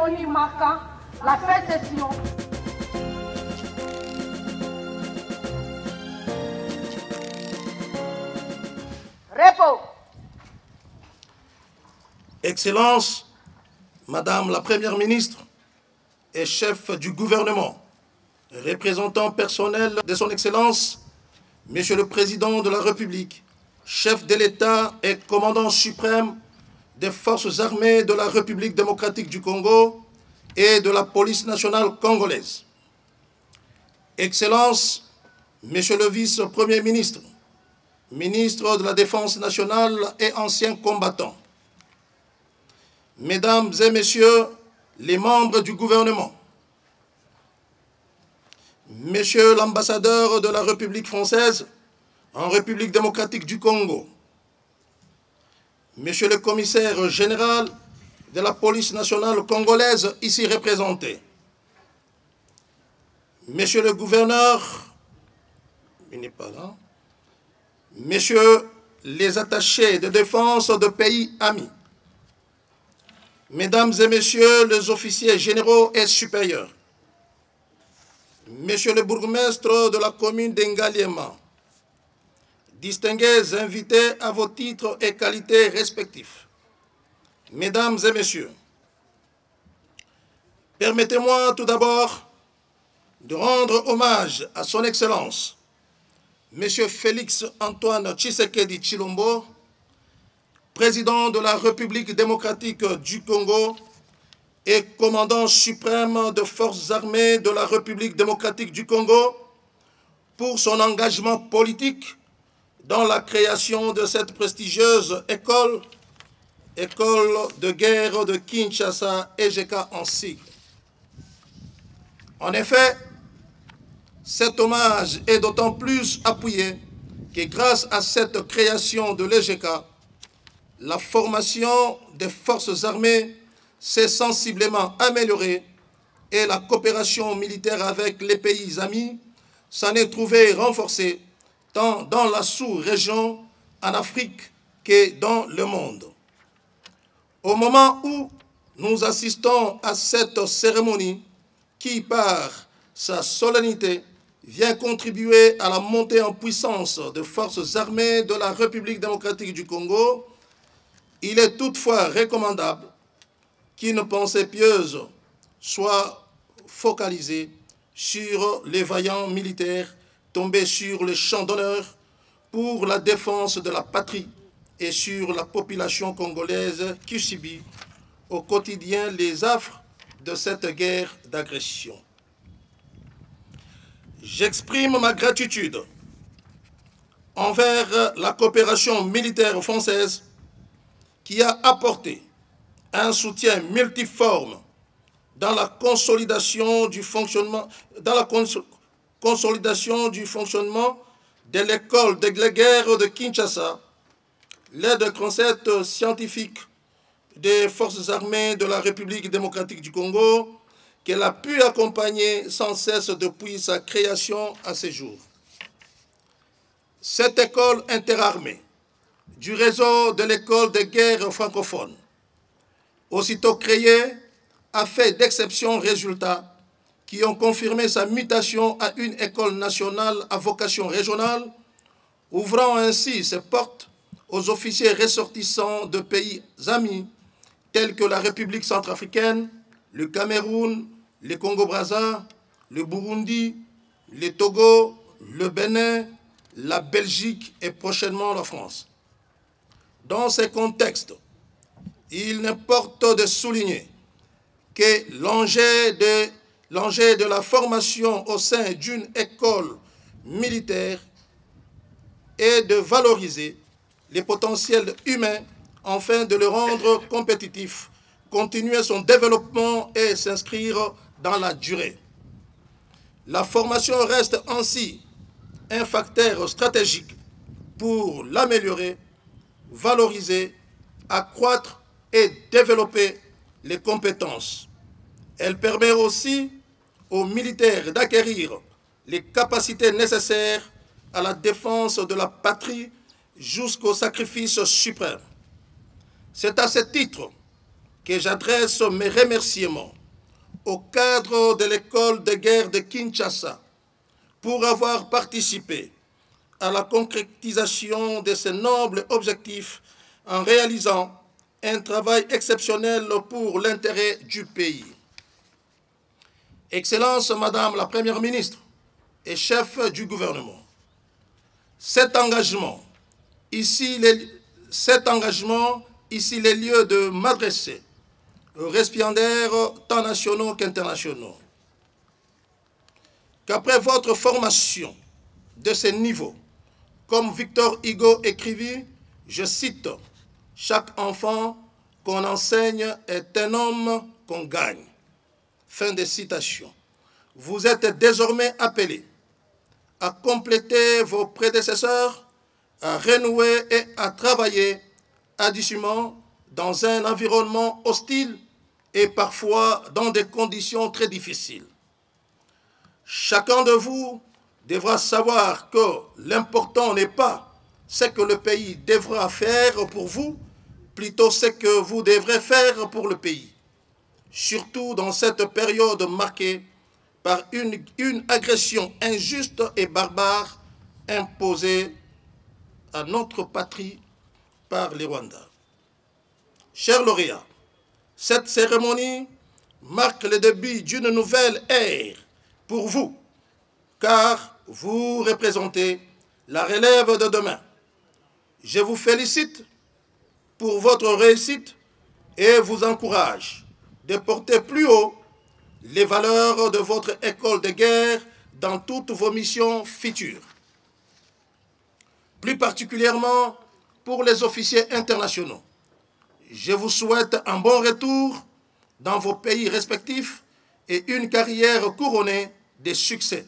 cérémonie marquant la fin de session. Repos. Excellences, Madame la Première ministre et chef du gouvernement, représentant personnel de son Excellence, Monsieur le Président de la République, chef de l'État et commandant suprême des forces armées de la République démocratique du Congo et de la police nationale congolaise. Excellences, Monsieur le vice-premier ministre, ministre de la Défense nationale et ancien combattant, Mesdames et Messieurs les membres du gouvernement, Monsieur l'ambassadeur de la République française en République démocratique du Congo, Monsieur le commissaire général de la police nationale congolaise ici représenté, Monsieur le gouverneur, il n'est pas là, Messieurs les attachés de défense de pays amis, Mesdames et Messieurs les officiers généraux et supérieurs, Monsieur le bourgmestre de la commune d'Engaliema, distingués invités à vos titres et qualités respectifs, Mesdames et Messieurs, permettez-moi tout d'abord de rendre hommage à son Excellence, Monsieur Félix Antoine Tshisekedi Tshilombo, président de la République démocratique du Congo et commandant suprême des forces armées de la République démocratique du Congo, pour son engagement politique dans la création de cette prestigieuse école de guerre de Kinshasa, EGK en sigle. En effet, cet hommage est d'autant plus appuyé que grâce à cette création de l'EGK, la formation des forces armées s'est sensiblement améliorée et la coopération militaire avec les pays amis s'en est trouvée renforcée tant dans la sous-région, en Afrique, que dans le monde. Au moment où nous assistons à cette cérémonie qui, par sa solennité, vient contribuer à la montée en puissance des forces armées de la République démocratique du Congo, il est toutefois recommandable qu'une pensée pieuse soit focalisée sur les vaillants militaires tombés sur le champ d'honneur pour la défense de la patrie et sur la population congolaise qui subit au quotidien les affres de cette guerre d'agression. J'exprime ma gratitude envers la coopération militaire française qui a apporté un soutien multiforme dans la consolidation du fonctionnement, de l'école de guerre de Kinshasa, l'aide concept scientifique des forces armées de la République démocratique du Congo, qu'elle a pu accompagner sans cesse depuis sa création à ce jour. Cette école interarmée du réseau de l'école de guerre francophone, aussitôt créée, a fait d'exceptionnels résultats qui ont confirmé sa mutation à une école nationale à vocation régionale, ouvrant ainsi ses portes aux officiers ressortissants de pays amis tels que la République centrafricaine, le Cameroun, le Congo-Brazza, le Burundi, le Togo, le Bénin, la Belgique et prochainement la France. Dans ces contextes, il importe de souligner que l'enjeu de la formation au sein d'une école militaire est de valoriser les potentiels humains afin de le rendre compétitif, continuer son développement et s'inscrire dans la durée. La formation reste ainsi un facteur stratégique pour l'améliorer, valoriser, accroître et développer les compétences. Elle permet aussi aux militaires d'acquérir les capacités nécessaires à la défense de la patrie jusqu'au sacrifice suprême. C'est à ce titre que j'adresse mes remerciements au cadre de l'école de guerre de Kinshasa pour avoir participé à la concrétisation de ces nobles objectifs en réalisant un travail exceptionnel pour l'intérêt du pays. Excellence, Madame la Première ministre et chef du gouvernement, cet engagement, ici les lieux de m'adresser aux récipiendaires tant nationaux qu'internationaux, qu'après votre formation de ces niveaux, comme Victor Hugo écrivit, je cite, « Chaque enfant qu'on enseigne est un homme qu'on gagne ». Fin de citation. Vous êtes désormais appelés à compléter vos prédécesseurs, à renouer et à travailler adusement dans un environnement hostile et parfois dans des conditions très difficiles. Chacun de vous devra savoir que l'important n'est pas ce que le pays devra faire pour vous, plutôt ce que vous devrez faire pour le pays. Surtout dans cette période marquée par une agression injuste et barbare imposée à notre patrie par les Rwandais. Chers lauréats, cette cérémonie marque le début d'une nouvelle ère pour vous, car vous représentez la relève de demain. Je vous félicite pour votre réussite et vous encourage de porter plus haut les valeurs de votre école de guerre dans toutes vos missions futures. Plus particulièrement pour les officiers internationaux, je vous souhaite un bon retour dans vos pays respectifs et une carrière couronnée de succès.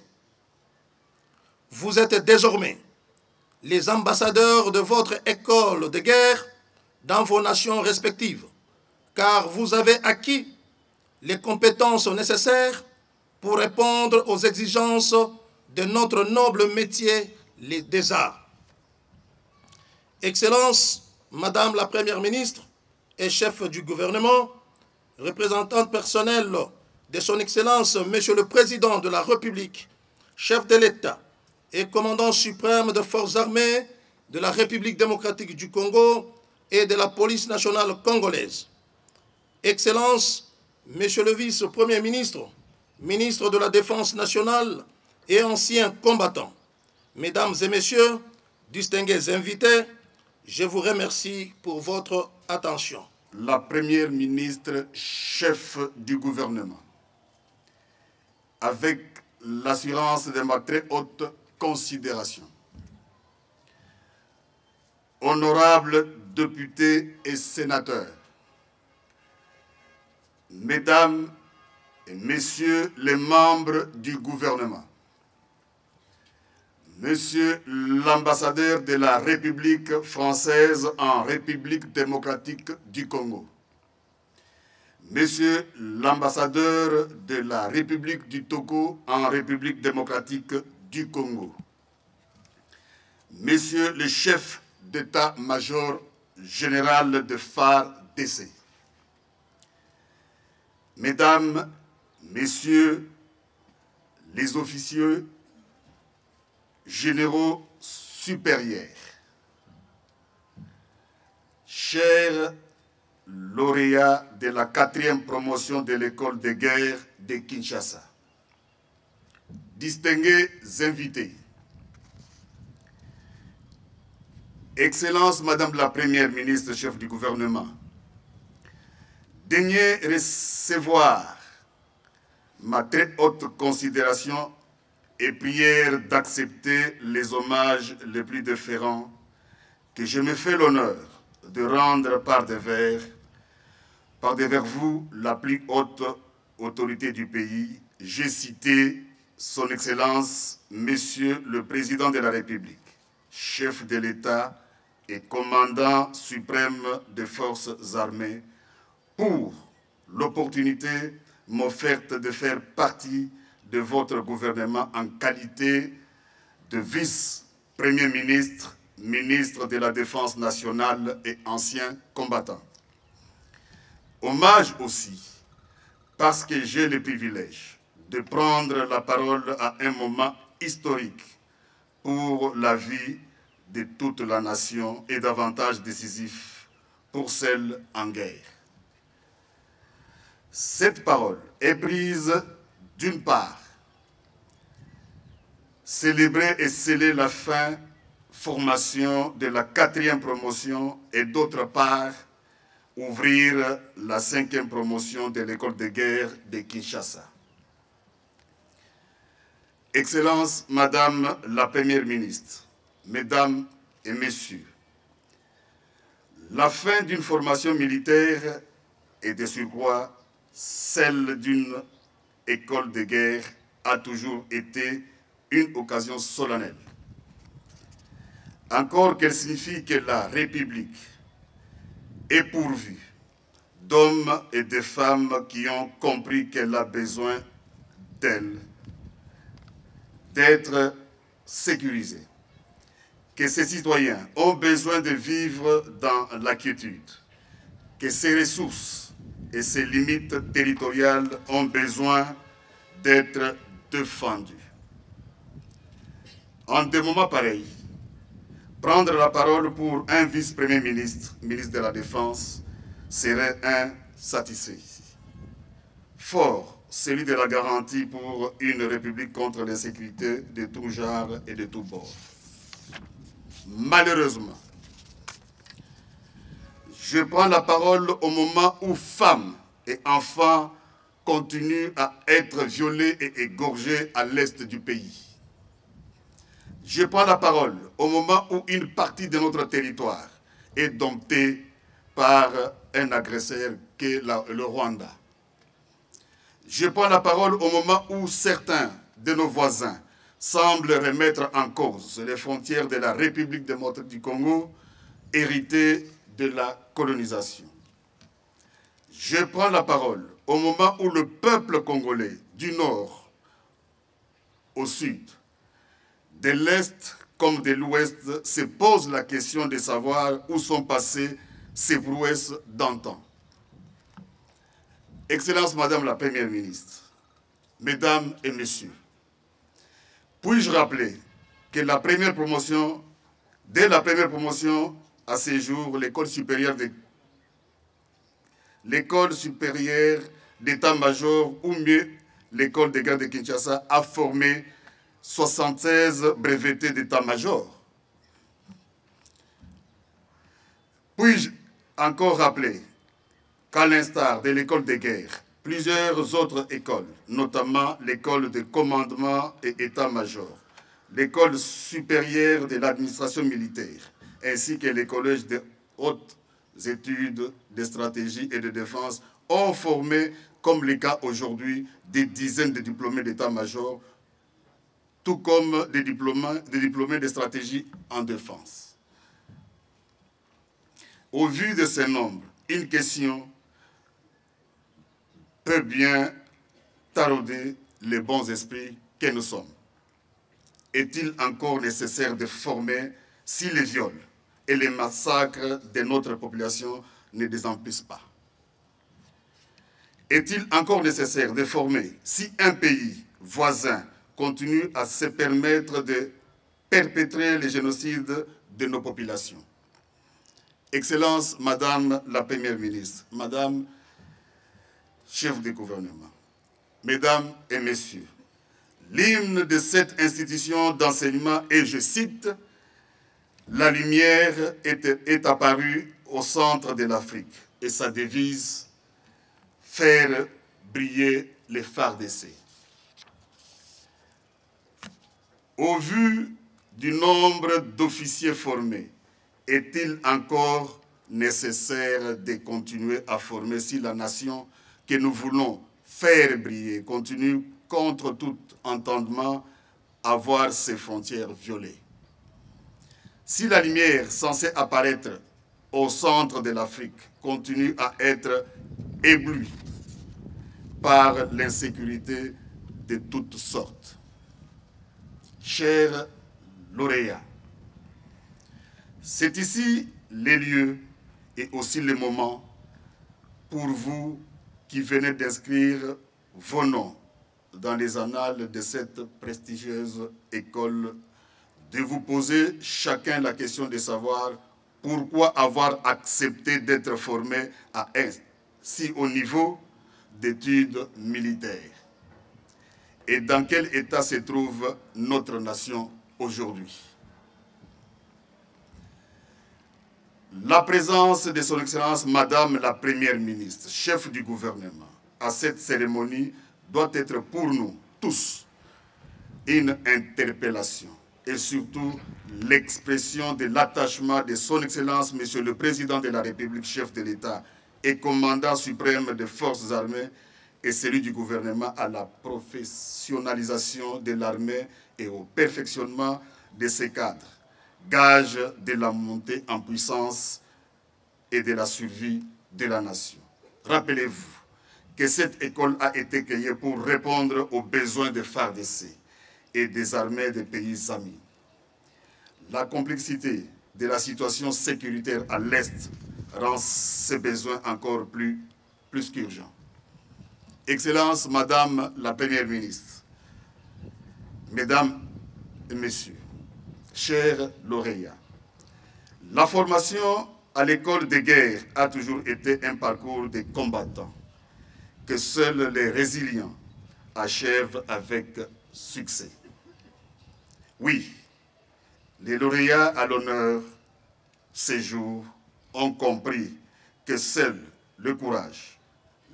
Vous êtes désormais les ambassadeurs de votre école de guerre dans vos nations respectives, car vous avez acquis les compétences nécessaires pour répondre aux exigences de notre noble métier des arts. Excellence, Madame la Première ministre et chef du gouvernement, représentante personnelle de son Excellence, Monsieur le Président de la République, chef de l'État et commandant suprême des forces armées de la République démocratique du Congo et de la police nationale congolaise. Excellence, Monsieur le vice-premier ministre, ministre de la Défense nationale et ancien combattant, Mesdames et Messieurs, distingués invités, je vous remercie pour votre attention. La Première ministre, chef du gouvernement, avec l'assurance de ma très haute considération. Honorables députés et sénateurs, Mesdames et Messieurs les membres du gouvernement, Monsieur l'ambassadeur de la République française en République démocratique du Congo, Monsieur l'ambassadeur de la République du Togo en République démocratique du Congo, Monsieur le chef d'état-major général de FARDC, Mesdames, Messieurs les officiers généraux supérieurs, chers lauréats de la 4e promotion de l'école de guerre de Kinshasa, distingués invités, Excellence Madame la Première ministre, chef du gouvernement, daignez recevoir ma très haute considération et prière d'accepter les hommages les plus déférents que je me fais l'honneur de rendre par devers vous, la plus haute autorité du pays. J'ai cité Son Excellence, Monsieur le Président de la République, chef de l'État et commandant suprême des forces armées, pour l'opportunité m'offerte de faire partie de votre gouvernement en qualité de vice-premier ministre, ministre de la Défense nationale et ancien combattant. Hommage aussi parce que j'ai le privilège de prendre la parole à un moment historique pour la vie de toute la nation et davantage décisif pour celle en guerre. Cette parole est prise d'une part, célébrer et sceller la formation de la 4e promotion et d'autre part, ouvrir la 5e promotion de l'école de guerre de Kinshasa. Excellence, Madame la Première ministre, Mesdames et Messieurs, la fin d'une formation militaire et de surcroît celle d'une école de guerre a toujours été une occasion solennelle. Encore qu'elle signifie que la République est pourvue d'hommes et de femmes qui ont compris qu'elle a besoin d'elle, d'être sécurisée, que ses citoyens ont besoin de vivre dans la quiétude, que ses ressources et ses limites territoriales ont besoin d'être défendues. En des moments pareils, prendre la parole pour un vice-premier ministre, ministre de la Défense, serait insatisfait. Fort, celui de la garantie pour une république contre l'insécurité de tout genre et de tout bord. Malheureusement, je prends la parole au moment où femmes et enfants continuent à être violés et égorgés à l'est du pays. Je prends la parole au moment où une partie de notre territoire est domptée par un agresseur qu'est le Rwanda. Je prends la parole au moment où certains de nos voisins semblent remettre en cause les frontières de la République démocratique du Congo, héritées de la colonisation. Je prends la parole au moment où le peuple congolais, du nord au sud, de l'Est comme de l'Ouest, se pose la question de savoir où sont passées ces prouesses d'antan. Excellence Madame la Première ministre, Mesdames et Messieurs, puis-je rappeler que dès la première promotion à ce jour, l'école supérieure d'état-major, ou mieux l'école de guerre de Kinshasa, a formé 76 brevetés d'état-major. Puis-je encore rappeler qu'à l'instar de l'école de guerre, plusieurs autres écoles, notamment l'école de commandement et état-major, l'école supérieure de l'administration militaire, ainsi que les collèges de hautes études de stratégie et de défense, ont formé, comme le cas aujourd'hui, des dizaines de diplômés d'état-major, tout comme des diplômés de stratégie en défense. Au vu de ces nombres, une question peut bien tarauder les bons esprits que nous sommes. Est-il encore nécessaire de former si les viols et les massacres de notre population ne désemplissent pas? Est-il encore nécessaire de former si un pays voisin continue à se permettre de perpétrer les génocides de nos populations? Excellence, Madame la Première ministre, Madame chef du gouvernement, Mesdames et Messieurs, l'hymne de cette institution d'enseignement est, je cite, « La lumière est apparue au centre de l'Afrique » et sa devise « Faire briller les phares d'essai ». Au vu du nombre d'officiers formés, est-il encore nécessaire de continuer à former si la nation que nous voulons faire briller continue contre tout entendement à voir ses frontières violées? Si la lumière censée apparaître au centre de l'Afrique continue à être éblouie par l'insécurité de toutes sortes, chers lauréats, c'est ici les lieux et aussi les moments pour vous qui venez d'inscrire vos noms dans les annales de cette prestigieuse école, de vous poser chacun la question de savoir pourquoi avoir accepté d'être formé à un si haut niveau d'études militaires et dans quel état se trouve notre nation aujourd'hui. La présence de son Excellence Madame la Première ministre, chef du gouvernement, à cette cérémonie doit être pour nous tous une interpellation et surtout l'expression de l'attachement de son Excellence Monsieur le Président de la République, chef de l'État et commandant suprême des forces armées et celui du gouvernement à la professionnalisation de l'armée et au perfectionnement de ses cadres, gage de la montée en puissance et de la survie de la nation. Rappelez-vous que cette école a été créée pour répondre aux besoins des FARDC et des armées des pays amis. La complexité de la situation sécuritaire à l'Est rend ces besoins encore plus qu'urgents. Excellence, Madame la Première ministre, Mesdames et Messieurs, chers lauréats, la formation à l'école de guerre a toujours été un parcours de combattants que seuls les résilients achèvent avec succès. Oui, les lauréats à l'honneur ces jours ont compris que seul le courage,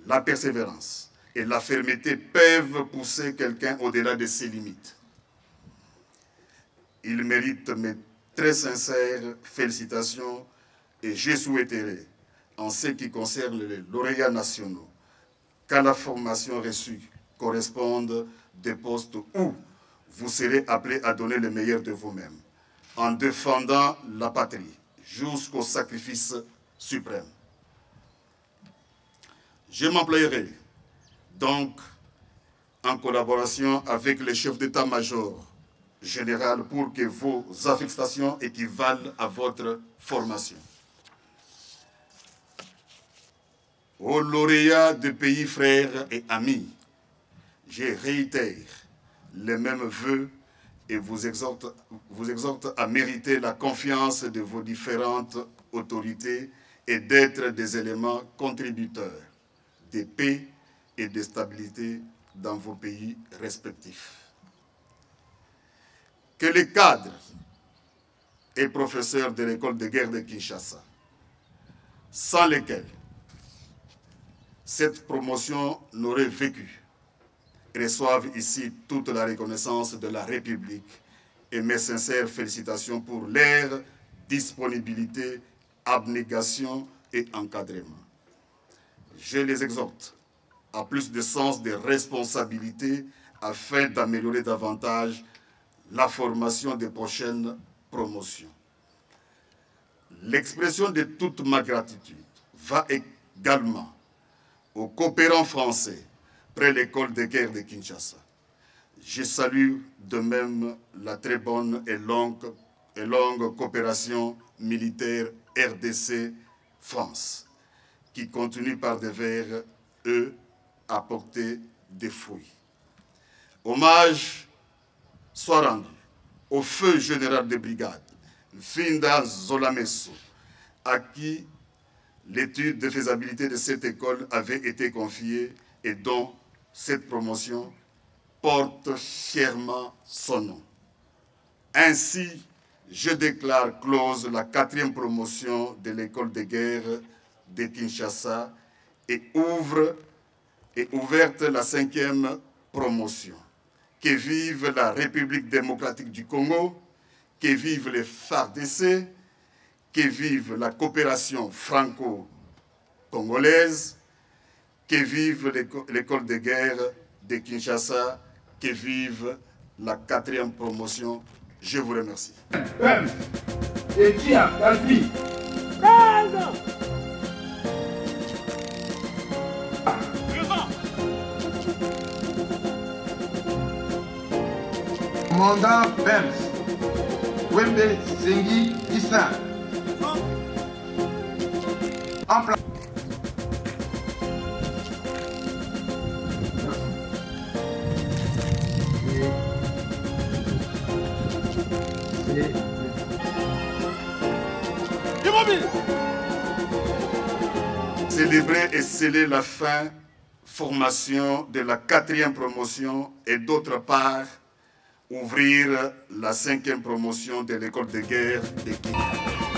la persévérance et la fermeté peuvent pousser quelqu'un au-delà de ses limites. Ils méritent mes très sincères félicitations et je souhaiterais, en ce qui concerne les lauréats nationaux, qu'à la formation reçue correspondent des postes où vous serez appelés à donner le meilleur de vous-même, en défendant la patrie jusqu'au sacrifice suprême. Je m'emploierai donc en collaboration avec le chef d'état-major général pour que vos affectations équivalent à votre formation. Aux lauréats de pays frères et amis, je réitère les mêmes vœux et vous exhorte à mériter la confiance de vos différentes autorités et d'être des éléments contributeurs de paix et de stabilité dans vos pays respectifs. Que les cadres et professeurs de l'école de guerre de Kinshasa, sans lesquels cette promotion n'aurait vécu, reçoivent ici toute la reconnaissance de la République et mes sincères félicitations pour leur disponibilité, abnégation et encadrement. Je les exhorte à plus de sens de responsabilité afin d'améliorer davantage la formation des prochaines promotions. L'expression de toute ma gratitude va également aux coopérants français près l'école de guerre de Kinshasa. Je salue de même la très bonne et longue coopération militaire RDC-France, qui continue par devers, eux, à porter des fruits. Hommage soit rendu au feu général de brigade, Finda Zolamesso, à qui l'étude de faisabilité de cette école avait été confiée et dont cette promotion porte fièrement son nom. Ainsi, je déclare close la 4e promotion de l'école de guerre de Kinshasa et ouverte la 5e promotion. Que vive la République démocratique du Congo, que vive les FARDC, que vive la coopération franco-congolaise, que vive l'école de guerre de Kinshasa, que vive la 4e promotion. Je vous remercie. Commandant Bems, Wembe Sengi Isna. En place. Célébrer et sceller la fin formation de la 4e promotion et d'autre part ouvrir la 5e promotion de l'école de guerre de Guinée.